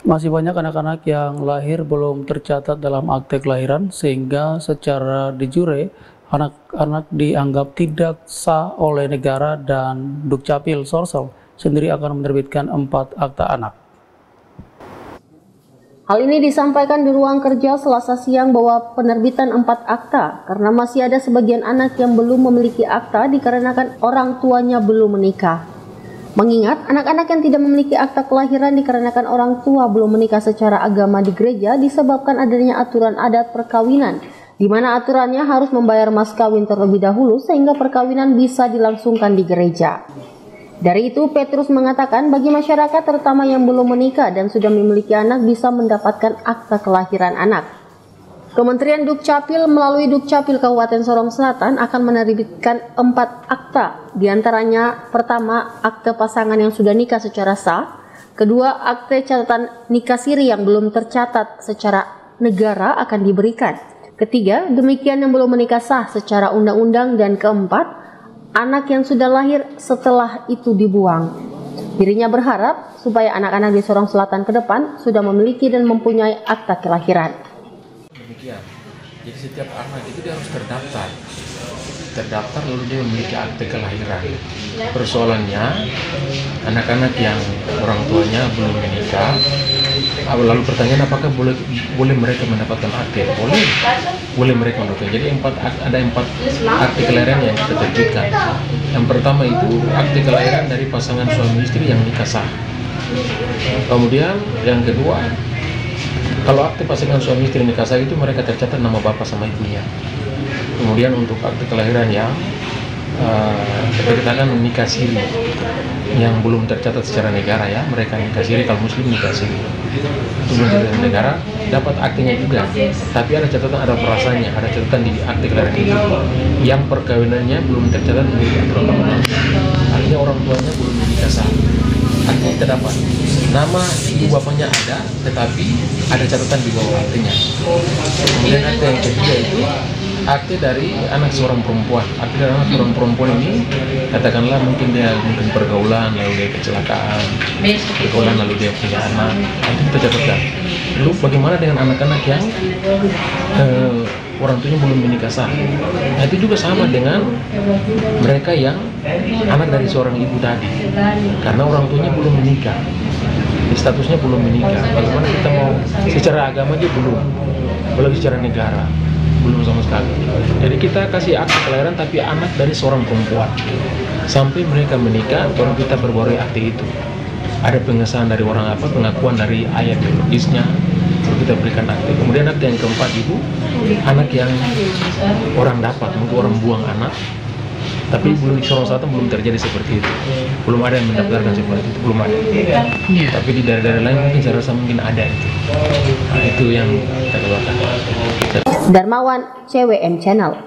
Masih banyak anak-anak yang lahir belum tercatat dalam akte kelahiran, sehingga secara de jure anak-anak dianggap tidak sah oleh negara, dan Dukcapil Sulsel sendiri akan menerbitkan 4 akta anak. Hal ini disampaikan di ruang kerja Selasa siang bahwa penerbitan 4 akta karena masih ada sebagian anak yang belum memiliki akta dikarenakan orang tuanya belum menikah. Mengingat anak-anak yang tidak memiliki akta kelahiran dikarenakan orang tua belum menikah secara agama di gereja disebabkan adanya aturan adat perkawinan, di mana aturannya harus membayar mas kawin terlebih dahulu sehingga perkawinan bisa dilangsungkan di gereja. Dari itu, Petrus mengatakan bagi masyarakat terutama yang belum menikah dan sudah memiliki anak bisa mendapatkan akta kelahiran anak. Kementerian Dukcapil melalui Dukcapil Kabupaten Sorong Selatan akan menerbitkan 4 akta, diantaranya pertama akte pasangan yang sudah nikah secara sah, kedua akte catatan nikah siri yang belum tercatat secara negara akan diberikan, ketiga demikian yang belum menikah sah secara undang-undang, dan keempat anak yang sudah lahir setelah itu dibuang. Dirinya berharap supaya anak-anak di Sorong Selatan ke depan sudah memiliki dan mempunyai akta kelahiran. Demikian. Jadi setiap anak itu dia harus terdaftar lalu dia memiliki akte kelahiran. Persoalannya anak-anak yang orang tuanya belum menikah, lalu pertanyaan apakah boleh mereka mendapatkan akte? Boleh mereka mendapatkan. Jadi ada 4 akte kelahiran yang kita terbitkan. Yang pertama itu akte kelahiran dari pasangan suami istri yang nikah sah. Kemudian yang kedua, kalau akte pasangan suami istri nikah sah itu mereka tercatat nama bapak sama ibunya. Kemudian untuk akte kelahiran yang kita nikah siri yang belum tercatat secara negara, ya mereka nikah siri, kalau muslim nikah siri itu belum tercatat negara, dapat aktenya juga, tapi ada catatan, ada perasaannya, ada catatan di akte kelahiran itu yang perkawinannya belum tercatat di aturan, artinya orang tuanya belum menikah sah. Aktenya terdapat, nama ibu bapaknya ada, tetapi ada catatan di bawah aktenya. Kemudian akte yang ketiga itu akte dari anak seorang perempuan. Akte dari anak seorang perempuan ini, katakanlah mungkin pergaulan, lalu dia kecelakaan, pergaulan lalu dia punya anak, itu kita catatkan. Lalu bagaimana dengan anak-anak yang orang tuanya belum menikah sah? Nah, itu juga sama dengan mereka yang anak dari seorang ibu tadi, karena orang tuanya belum menikah, statusnya belum menikah. Bagaimana kita mau secara agama aja belum, apalagi secara negara belum sama sekali. Jadi kita kasih akte kelahiran tapi anak dari seorang perempuan sampai mereka menikah, baru kita perbarui akte itu. Ada pengesahan dari orang pengakuan dari ayat biologisnya, baru kita berikan akte. Kemudian akte yang keempat itu anak yang orang dapat, mungkin orang buang anak, tapi belum di Sorong Selatan belum terjadi seperti itu. Belum ada yang mendaftarkan seperti itu, belum ada. Tapi di daerah-daerah lain mungkin saya rasa mungkin ada itu. Nah, itu yang kita keluarkan. Darmawan, CWM Channel.